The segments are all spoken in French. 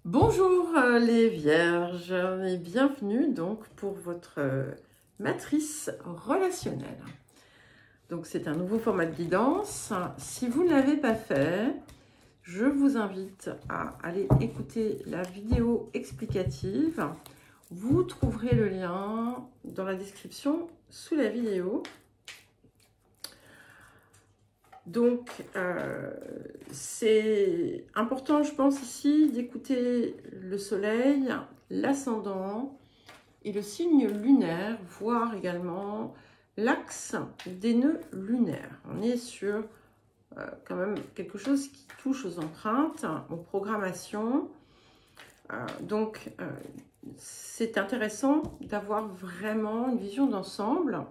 Bonjour les vierges et bienvenue donc pour votre matrice relationnelle. Donc c'est un nouveau format de guidance. Si vous ne l'avez pas fait, je vous invite à aller écouter la vidéo explicative. Vous trouverez le lien dans la description sous la vidéo. Donc, c'est important, je pense, ici, d'écouter le soleil, l'ascendant et le signe lunaire, voire également l'axe des nœuds lunaires. On est sur quand même quelque chose qui touche aux empreintes, aux programmations. C'est intéressant d'avoir vraiment une vision d'ensemble.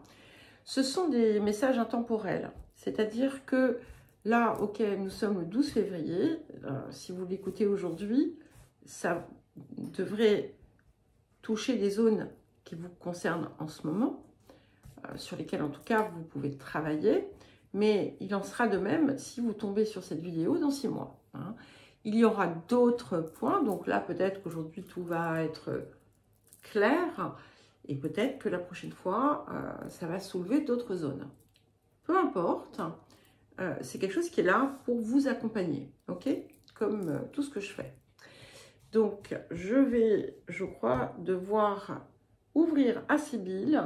Ce sont des messages intemporels. C'est-à-dire que là, ok, nous sommes le 12 février, si vous l'écoutez aujourd'hui, ça devrait toucher des zones qui vous concernent en ce moment, sur lesquelles en tout cas vous pouvez travailler, mais il en sera de même si vous tombez sur cette vidéo dans 6 mois. Hein. Il y aura d'autres points, donc là peut-être qu'aujourd'hui tout va être clair, et peut-être que la prochaine fois, ça va soulever d'autres zones. Peu importe, c'est quelque chose qui est là pour vous accompagner, ok? Comme tout ce que je fais. Donc, je vais, je crois, devoir ouvrir à Sybille,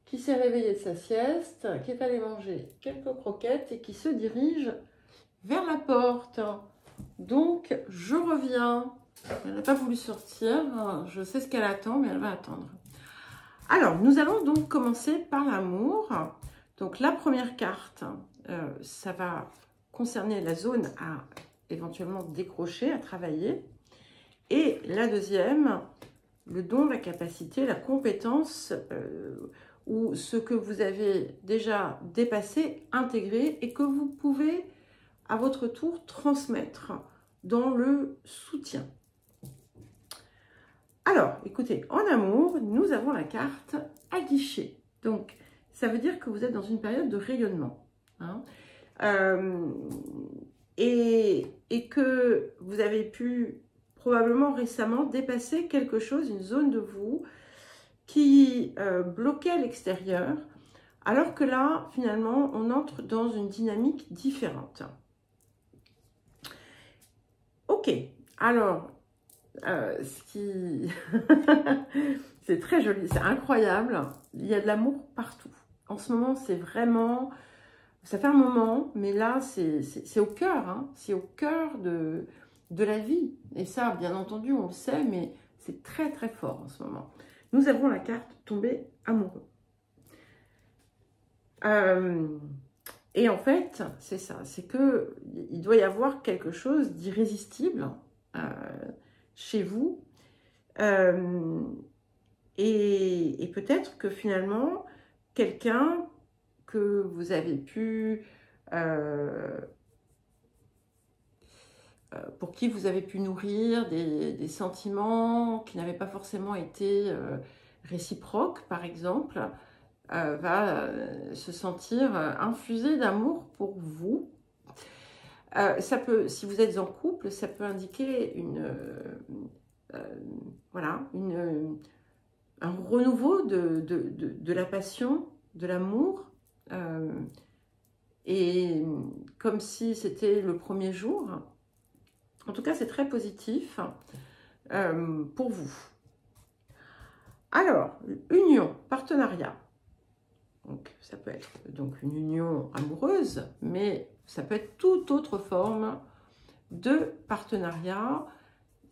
qui s'est réveillée de sa sieste, qui est allée manger quelques croquettes et qui se dirige vers la porte. Donc, je reviens. Elle n'a pas voulu sortir. Je sais ce qu'elle attend, mais elle va attendre. Alors, nous allons donc commencer par l'amour. Donc, la première carte, ça va concerner la zone à éventuellement décrocher, à travailler. Et la deuxième, le don, la capacité, la compétence, ou ce que vous avez déjà dépassé, intégré et que vous pouvez à votre tour transmettre dans le soutien. Alors, écoutez, en amour, nous avons la carte aguichée. Donc, ça veut dire que vous êtes dans une période de rayonnement. Hein, et que vous avez pu probablement récemment dépasser quelque chose, une zone de vous qui bloquait à l'extérieur, alors que là, finalement, on entre dans une dynamique différente. Ok, alors, c'est très joli, c'est incroyable. Il y a de l'amour partout. En ce moment, c'est vraiment... Ça fait un moment, mais là, c'est au cœur. Hein, c'est au cœur de la vie. Et ça, bien entendu, on le sait, mais c'est très, très fort en ce moment. Nous avons la carte tomber amoureux. Et en fait, c'est ça. C'est qu'il doit y avoir quelque chose d'irrésistible chez vous. Et peut-être que finalement, quelqu'un que vous avez pu, pour qui vous avez pu nourrir des sentiments qui n'avaient pas forcément été réciproques, par exemple, va se sentir infusé d'amour pour vous. Ça peut, si vous êtes en couple, ça peut indiquer voilà, un renouveau de la passion, de l'amour, et comme si c'était le premier jour. En tout cas, c'est très positif pour vous. Alors, union, partenariat. Donc, ça peut être donc une union amoureuse, mais ça peut être toute autre forme de partenariat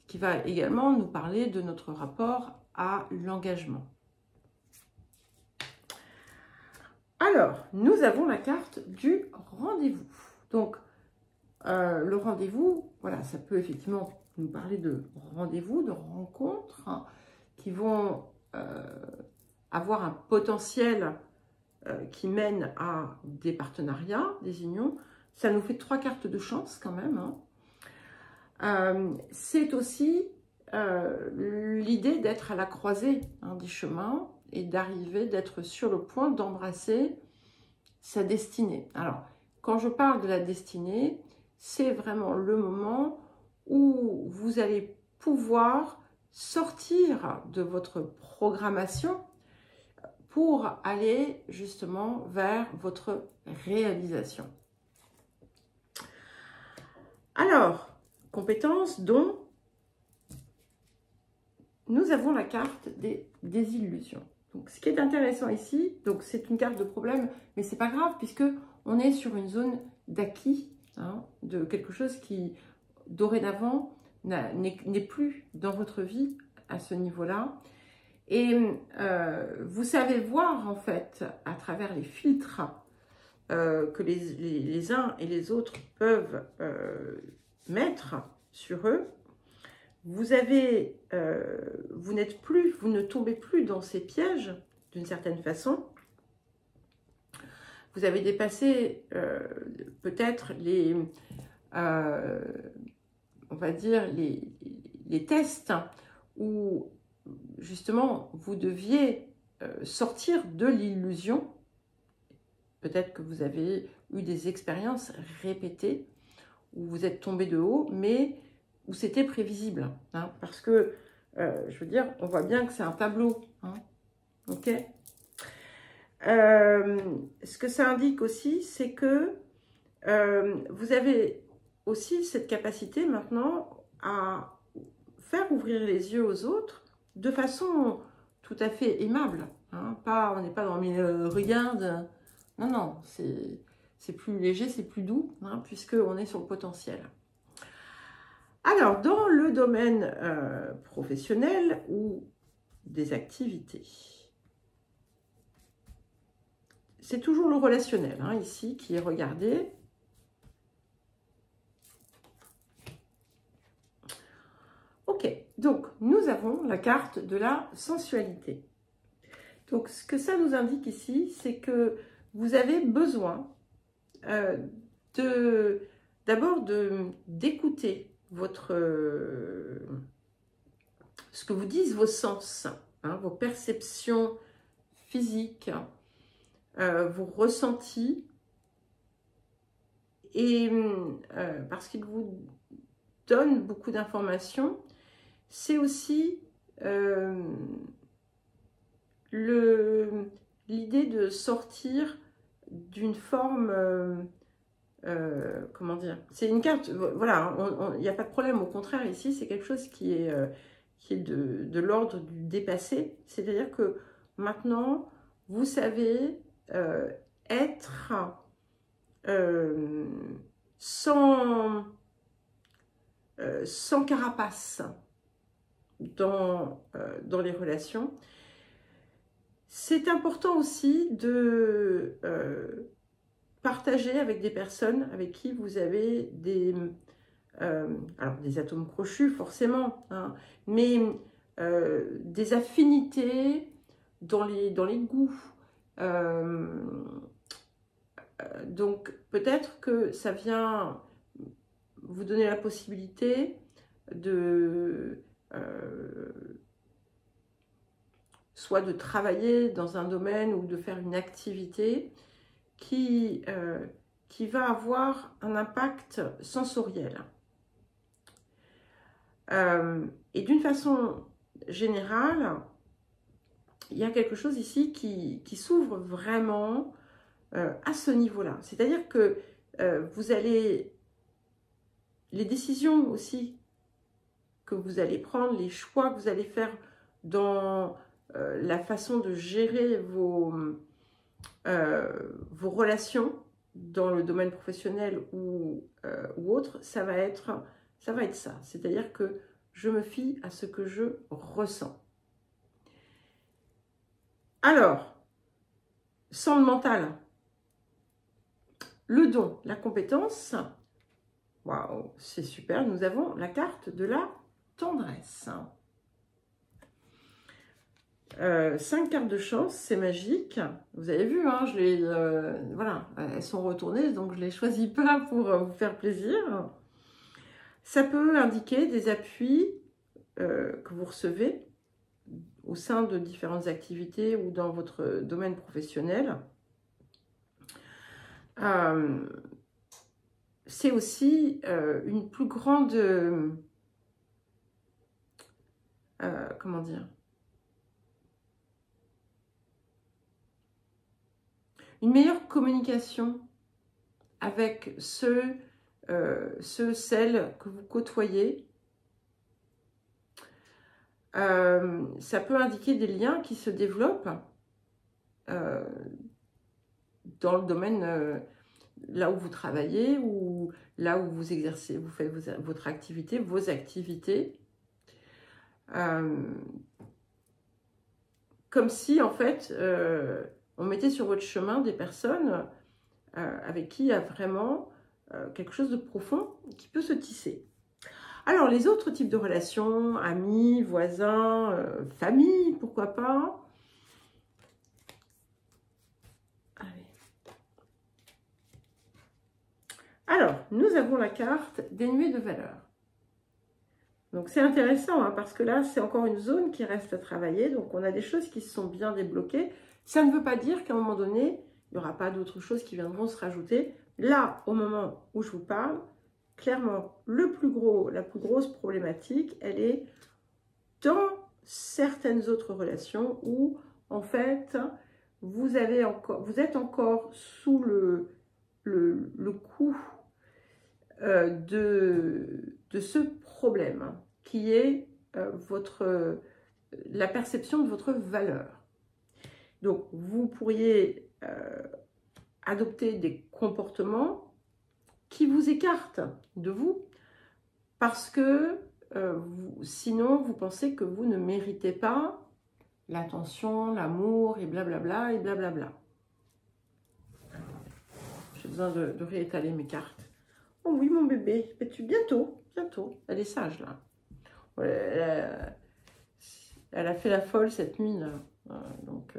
qui va également nous parler de notre rapport à l'engagement. Alors, nous avons la carte du rendez-vous. Donc, le rendez-vous, voilà, ça peut effectivement nous parler de rendez-vous, de rencontres qui vont avoir un potentiel qui mène à des partenariats, des unions. Ça nous fait 3 cartes de chance quand même. Hein. C'est aussi l'idée d'être à la croisée des chemins et d'arriver, d'être sur le point d'embrasser sa destinée. Alors, quand je parle de la destinée, c'est vraiment le moment où vous allez pouvoir sortir de votre programmation pour aller justement vers votre réalisation. Alors, compétences dont nous avons la carte des désillusions. Donc, ce qui est intéressant ici, donc c'est une carte de problème, mais c'est pas grave puisque on est sur une zone d'acquis, hein, de quelque chose qui dorénavant n'est plus dans votre vie à ce niveau-là. Et vous savez voir en fait à travers les filtres que les uns et les autres peuvent mettre sur eux. Vous ne tombez plus dans ces pièges d'une certaine façon. Vous avez dépassé peut-être on va dire les tests où justement vous deviez sortir de l'illusion. Peut-être que vous avez eu des expériences répétées où vous êtes tombé de haut, mais où c'était prévisible, hein, parce que, je veux dire, on voit bien que c'est un tableau, hein, ok. Ce que ça indique aussi, c'est que vous avez aussi cette capacité maintenant à faire ouvrir les yeux aux autres de façon tout à fait aimable, hein, on n'est pas dans mais regarde, non, non, c'est plus léger, c'est plus doux, hein, puisqu'on est sur le potentiel. Alors, dans le domaine professionnel ou des activités, c'est toujours le relationnel, hein, ici, qui est regardé. Ok, donc nous avons la carte de la sensualité. Donc, ce que ça nous indique ici, c'est que vous avez besoin d'abord d'écouter ce que vous disent vos sens, hein, vos perceptions physiques, vos ressentis, et parce qu'il vous donne beaucoup d'informations, c'est aussi l'idée de sortir d'une forme, comment dire, c'est une carte, voilà, il n'y a pas de problème, au contraire, ici, c'est quelque chose qui est de l'ordre du dépassé, c'est-à-dire que maintenant, vous savez être sans carapace dans les relations. C'est important aussi de partager avec des personnes avec qui vous avez alors des atomes crochus forcément, hein, mais des affinités dans les goûts. Donc peut-être que ça vient vous donner la possibilité de soit de travailler dans un domaine ou de faire une activité qui va avoir un impact sensoriel. Et d'une façon générale, il y a quelque chose ici qui s'ouvre vraiment à ce niveau-là. C'est-à-dire que vous allez... Les décisions aussi que vous allez prendre, les choix que vous allez faire dans la façon de gérer vos relations dans le domaine professionnel ou autre, ça va être ça. C'est-à-dire que je me fie à ce que je ressens. Alors, sans le mental, le don, la compétence, waouh, c'est super, nous avons la carte de la tendresse. 5 cartes de chance, c'est magique. Vous avez vu, hein, voilà, elles sont retournées, donc je ne les choisis pas pour vous faire plaisir. Ça peut indiquer des appuis que vous recevez au sein de différentes activités ou dans votre domaine professionnel. C'est aussi une plus grande comment dire, une meilleure communication avec celles que vous côtoyez. Ça peut indiquer des liens qui se développent dans le domaine là où vous travaillez ou là où vous exercez, vous faites votre activité, vos activités. Comme si, en fait, on mettait sur votre chemin des personnes avec qui il y a vraiment quelque chose de profond qui peut se tisser. Alors, les autres types de relations, amis, voisins, famille, pourquoi pas. Allez. Alors, nous avons la carte dénuée de valeur. Donc, c'est intéressant, hein, parce que là, c'est encore une zone qui reste à travailler. Donc, on a des choses qui se sont bien débloquées. Ça ne veut pas dire qu'à un moment donné, il n'y aura pas d'autres choses qui viendront se rajouter. Là, au moment où je vous parle, clairement, la plus grosse problématique, elle est dans certaines autres relations où, en fait, vous êtes encore sous le coup de ce problème qui est la perception de votre valeur. Donc, vous pourriez adopter des comportements qui vous écartent de vous parce que sinon, vous pensez que vous ne méritez pas l'attention, l'amour et blablabla et blablabla. J'ai besoin de réétaler mes cartes. Oh oui, mon bébé, bientôt, elle est sage là. Elle a fait la folle cette nuit là. Donc,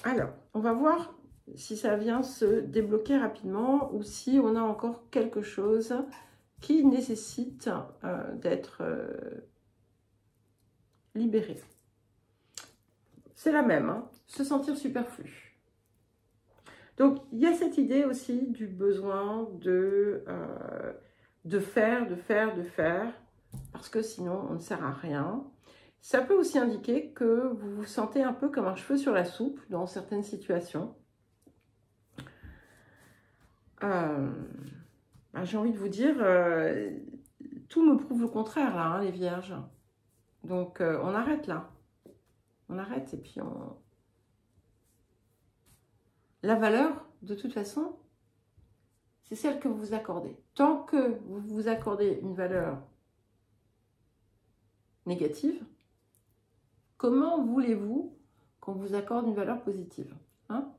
alors, on va voir si ça vient se débloquer rapidement ou si on a encore quelque chose qui nécessite d'être libéré. C'est la même, hein, se sentir superflu. Donc, il y a cette idée aussi du besoin de faire, parce que sinon, on ne sert à rien. Ça peut aussi indiquer que vous vous sentez un peu comme un cheveu sur la soupe dans certaines situations. J'ai envie de vous dire, tout me prouve le contraire, là, hein, les vierges. Donc, on arrête là. On arrête et puis on... La valeur, de toute façon, c'est celle que vous vous accordez. Tant que vous vous accordez une valeur négative, comment voulez-vous qu'on vous accorde une valeur positive, hein?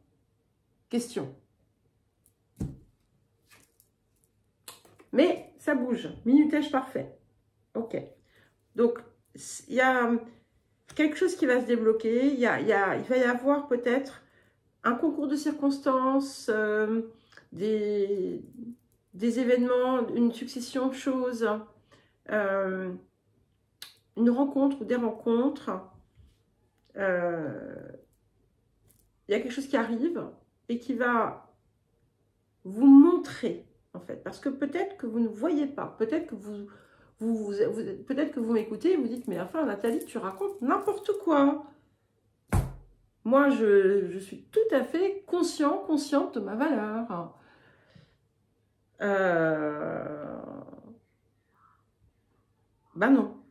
Question. Mais ça bouge. Minutage parfait. Ok. Donc, il y a quelque chose qui va se débloquer. Il va y avoir peut-être un concours de circonstances, des événements, une succession de choses, une rencontre ou des rencontres. Il y a quelque chose qui arrive et qui va vous montrer, en fait. Parce que peut-être que vous ne voyez pas, peut-être que peut-être que vous m'écoutez et vous dites, mais enfin, Nathalie, tu racontes n'importe quoi. Moi, je suis tout à fait consciente de ma valeur. Ben non.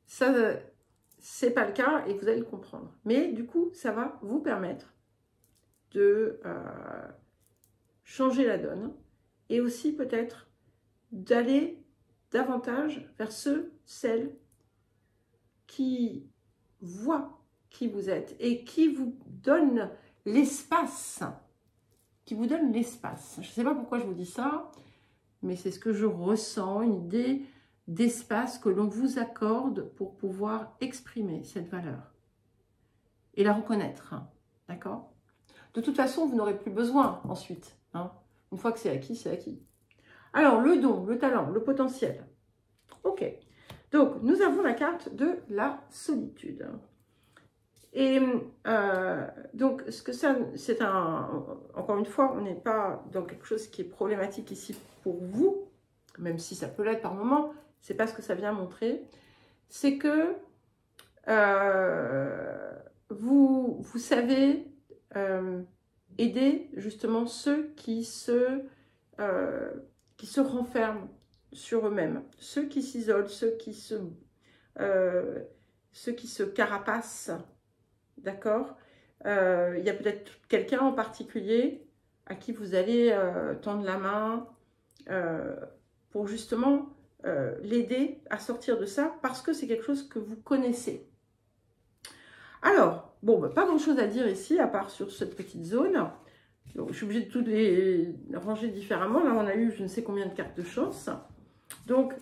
Ça, c'est pas le cas et vous allez le comprendre. Mais du coup, ça va vous permettre de changer la donne et aussi peut-être d'aller davantage vers celles qui voient qui vous êtes et qui vous donnent l'espace. Je ne sais pas pourquoi je vous dis ça, mais c'est ce que je ressens, une idée d'espace que l'on vous accorde pour pouvoir exprimer cette valeur et la reconnaître, d'accord? De toute façon, vous n'aurez plus besoin ensuite, hein. Une fois que c'est acquis, c'est acquis. Alors, le don, le talent, le potentiel. Ok, donc nous avons la carte de la solitude. Et donc, ce que ça, c'est encore une fois, on n'est pas dans quelque chose qui est problématique ici pour vous, même si ça peut l'être par moment, c'est pas ce que ça vient montrer, c'est que vous savez aider justement ceux qui se renferment sur eux-mêmes, ceux qui s'isolent, ceux qui se carapacent, d'accord? Il y a peut-être quelqu'un en particulier à qui vous allez tendre la main pour justement l'aider à sortir de ça, parce que c'est quelque chose que vous connaissez. Alors, bon, bah, pas grand-chose à dire ici, à part sur cette petite zone. Donc, je suis obligée de toutes les ranger différemment. Là, on a eu je ne sais combien de cartes de chance. Donc,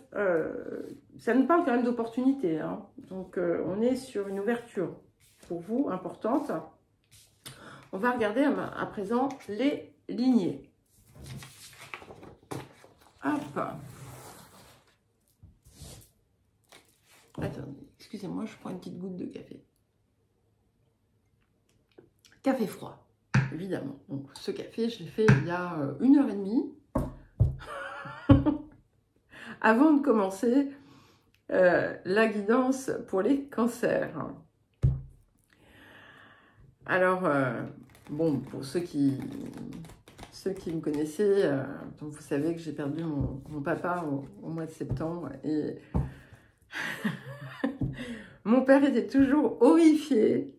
ça nous parle quand même d'opportunité, hein. Donc, on est sur une ouverture pour vous, importante. On va regarder à présent les lignées. Hop. Attendez, excusez-moi, je prends une petite goutte de café. Café froid, évidemment. Donc, ce café, je l'ai fait il y a 1h30. Avant de commencer la guidance pour les cancers. Alors, bon, pour ceux qui me connaissaient, donc vous savez que j'ai perdu mon papa au mois de septembre. Et mon père était toujours horrifié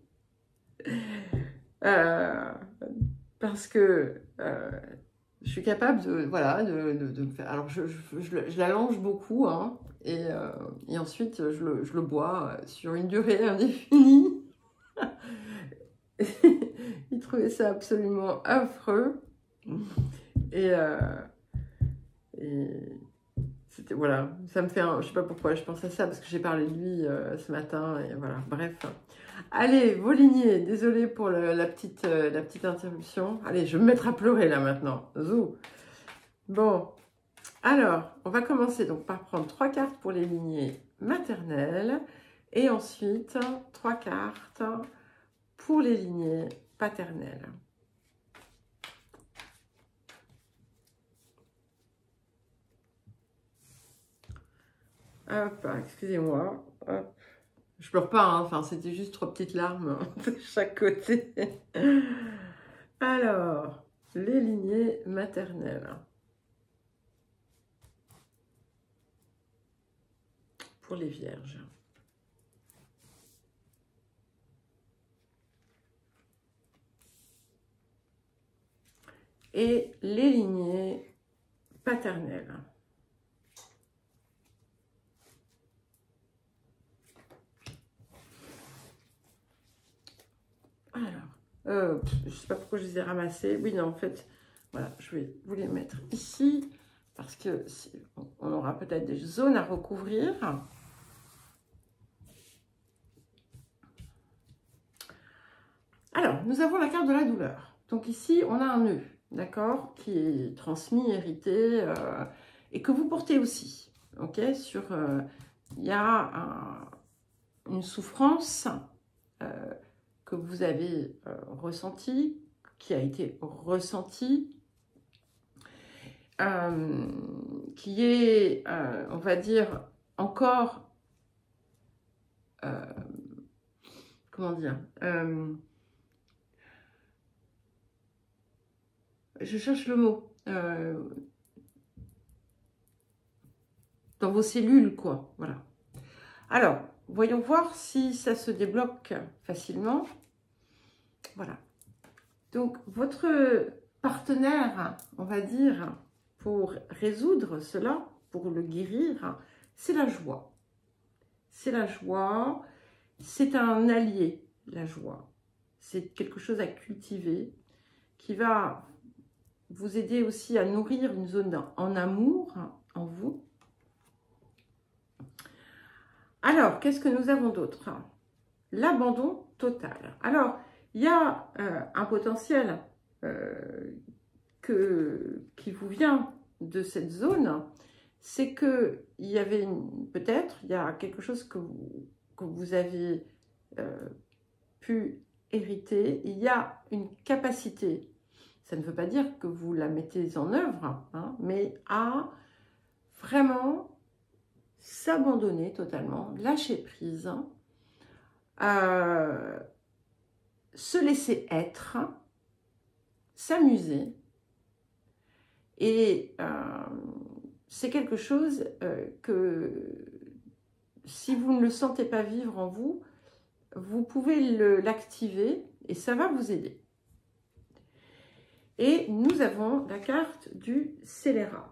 parce que je suis capable de, voilà, de faire. Alors, je l'allonge beaucoup, hein, et ensuite, je le bois sur une durée indéfinie. Il trouvait ça absolument affreux. Et c'était, voilà, ça me fait je sais pas pourquoi je pense à ça, parce que j'ai parlé de lui ce matin, et voilà, bref. Allez, vos lignées, désolée pour la petite interruption. Allez, je vais me mettre à pleurer là maintenant. Zou. Bon, alors, on va commencer donc par prendre 3 cartes pour les lignées maternelles, et ensuite 3 cartes pour les lignées paternelles. Hop, excusez-moi. Hop. Je pleure pas, hein. Enfin, c'était juste 3 petites larmes de chaque côté. Alors, les lignées maternelles. Pour les vierges. Et les lignées paternelles. Alors, je ne sais pas pourquoi je les ai ramassés. Oui, non, en fait, voilà, je vais vous les mettre ici, parce que on aura peut-être des zones à recouvrir. Alors, nous avons la carte de la douleur. Donc ici, on a un nœud, d'accord, qui est transmis, hérité, et que vous portez aussi, ok. Il y a une souffrance que vous avez ressentie, qui a été ressentie, qui est, on va dire, encore, comment dire, je cherche le mot, dans vos cellules, quoi, voilà. Alors, voyons voir si ça se débloque facilement. Voilà. Donc, votre partenaire, on va dire, pour résoudre cela, pour le guérir, c'est la joie. C'est la joie, c'est un allié, la joie. C'est quelque chose à cultiver qui va vous aider aussi à nourrir une zone en amour en vous. Alors, qu'est-ce que nous avons d'autre? L'abandon total. Alors, il y a un potentiel qui vous vient de cette zone, c'est qu'il y avait peut-être, il y a quelque chose que vous avez pu hériter, il y a une capacité, ça ne veut pas dire que vous la mettez en œuvre, hein, mais à vraiment s'abandonner totalement, lâcher prise, se laisser être, s'amuser. Et c'est quelque chose que si vous ne le sentez pas vivre en vous, vous pouvez l'activer et ça va vous aider. Et nous avons la carte du scélérat.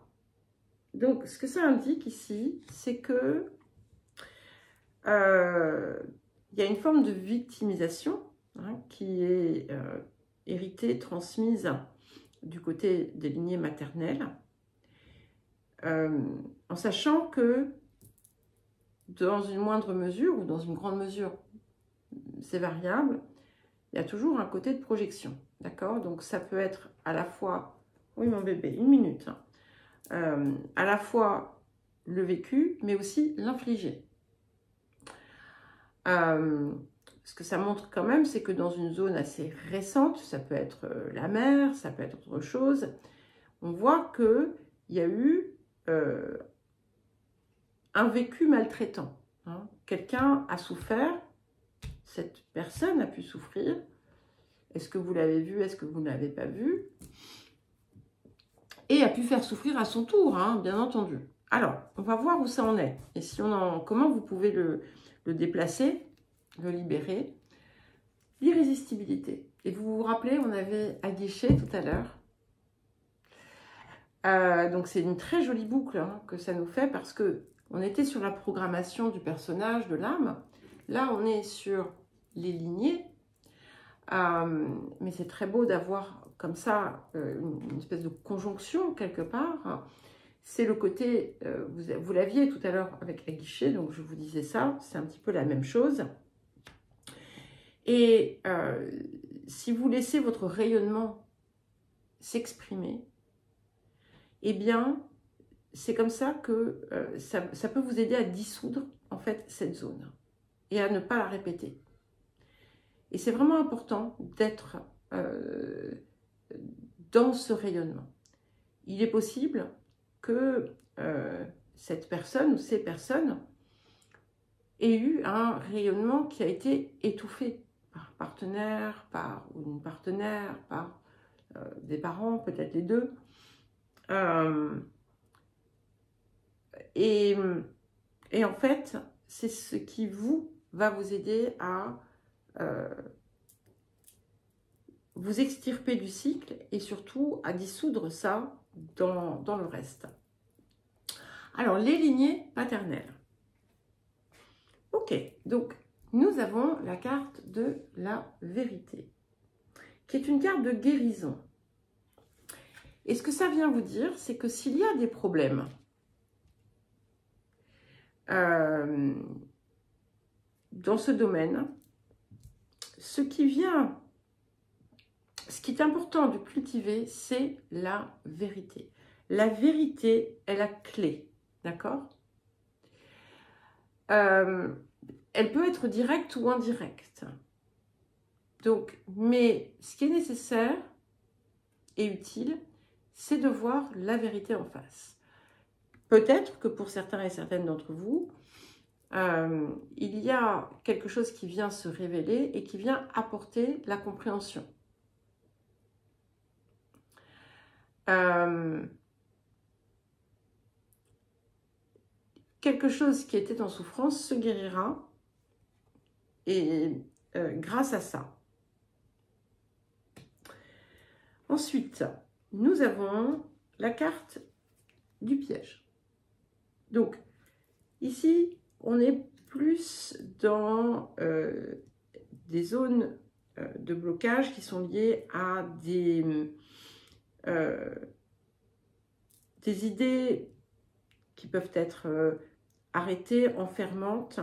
Donc, ce que ça indique ici, c'est que il y a une forme de victimisation qui est héritée, transmise du côté des lignées maternelles, en sachant que dans une moindre mesure ou dans une grande mesure, c'est variable, il y a toujours un côté de projection, d'accord? Donc ça peut être à la fois, oui mon bébé, une minute, à la fois le vécu, mais aussi l'infligé. Ce que ça montre quand même, c'est que dans une zone assez récente, ça peut être la mer, ça peut être autre chose, on voit qu'il y a eu un vécu maltraitant. Hein. Quelqu'un a souffert, cette personne a pu souffrir. Est-ce que vous l'avez vu, est-ce que vous ne l'avez pas vu? Et a pu faire souffrir à son tour, hein, bien entendu. Alors, on va voir où ça en est. Et si comment vous pouvez le déplacer, le libérer. L'irrésistibilité. Et vous vous rappelez, on avait aguiché tout à l'heure. Donc c'est une très jolie boucle hein, que ça nous fait parce que on était sur la programmation du personnage, de l'âme. Là, on est sur les lignées. Mais c'est très beau d'avoir comme ça une espèce de conjonction quelque part. C'est le côté, vous l'aviez tout à l'heure avec Aguiché, donc je vous disais ça, c'est un petit peu la même chose. Et si vous laissez votre rayonnement s'exprimer, eh bien, c'est comme ça que ça peut vous aider à dissoudre en fait cette zone et à ne pas la répéter. Et c'est vraiment important d'être dans ce rayonnement. Il est possible que cette personne ou ces personnes aient eu un rayonnement qui a été étouffé par un partenaire, par une partenaire, par des parents, peut-être les deux. Et en fait, c'est ce qui va vous aider à vous extirper du cycle et surtout à dissoudre ça dans le reste. Alors, les lignées paternelles. Ok, donc nous avons la carte de la vérité, qui est une carte de guérison. Et ce que ça vient vous dire, c'est que s'il y a des problèmes, dans ce domaine, ce qui est important de cultiver, c'est la vérité. La vérité est la clé, d'accord? Elle peut être directe ou indirecte. Donc, mais ce qui est nécessaire et utile, c'est de voir la vérité en face. Peut-être que pour certains et certaines d'entre vous, il y a quelque chose qui vient se révéler et qui vient apporter la compréhension. Quelque chose qui était en souffrance se guérira et grâce à ça. Ensuite, nous avons la carte du piège. Donc, ici, on est plus dans des zones de blocage qui sont liées à des idées qui peuvent être arrêtées, enfermantes,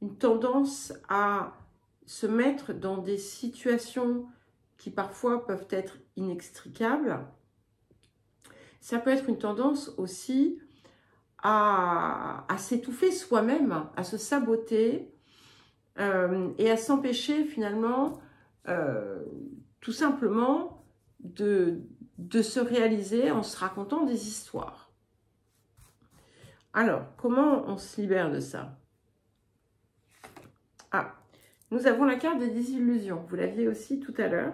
une tendance à se mettre dans des situations qui parfois peuvent être inextricables. Ça peut être une tendance aussi à s'étouffer soi-même, à se saboter et à s'empêcher finalement tout simplement de se réaliser en se racontant des histoires. Alors, comment on se libère de ça? Ah, nous avons la carte des désillusions. Vous l'aviez aussi tout à l'heure.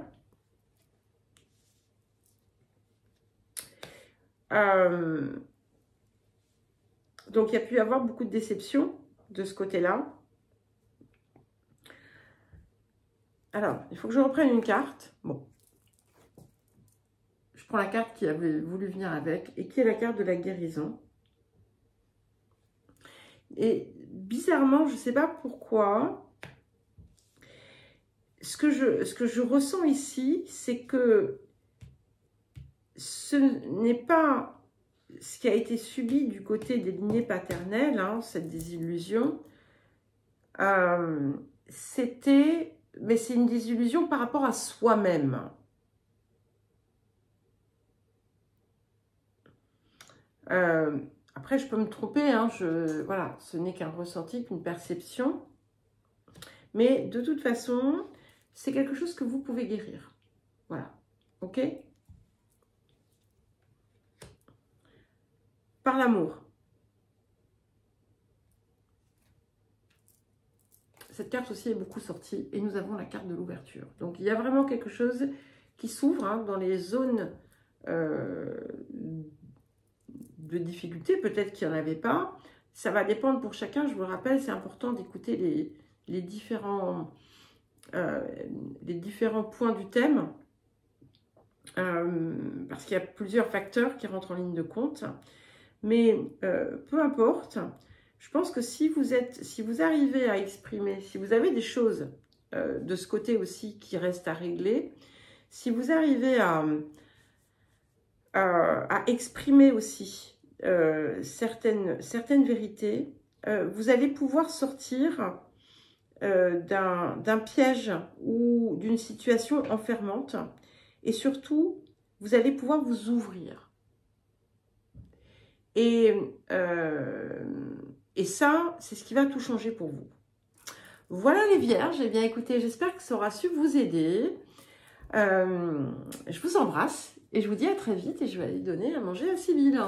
Donc, il y a pu y avoir beaucoup de déceptions de ce côté-là. Alors, il faut que je reprenne une carte. Bon. Je prends la carte qui avait voulu venir avec et qui est la carte de la guérison. Et bizarrement, je ne sais pas pourquoi, ce que je ressens ici, c'est que ce n'est pas ce qui a été subi du côté des lignées paternelles, hein, cette désillusion. Mais c'est une désillusion par rapport à soi-même. Après, je peux me tromper, hein, voilà, ce n'est qu'un ressenti, qu'une perception. Mais de toute façon, c'est quelque chose que vous pouvez guérir. Voilà, ok? Par l'amour. Cette carte aussi est beaucoup sortie et nous avons la carte de l'ouverture. Donc, il y a vraiment quelque chose qui s'ouvre hein, dans les zones de difficulté. Peut-être qu'il n'y en avait pas. Ça va dépendre pour chacun. Je vous le rappelle, c'est important d'écouter les différents points du thème. Parce qu'il y a plusieurs facteurs qui rentrent en ligne de compte. Mais peu importe. Je pense que si vous arrivez à exprimer, si vous avez des choses de ce côté aussi qui restent à régler, si vous arrivez à exprimer aussi certaines vérités, vous allez pouvoir sortir d'un piège ou d'une situation enfermante et surtout, vous allez pouvoir vous ouvrir. Et ça, c'est ce qui va tout changer pour vous. Voilà les vierges. Eh bien, écoutez, j'espère que ça aura su vous aider. Je vous embrasse et je vous dis à très vite et je vais aller donner à manger à Sybille.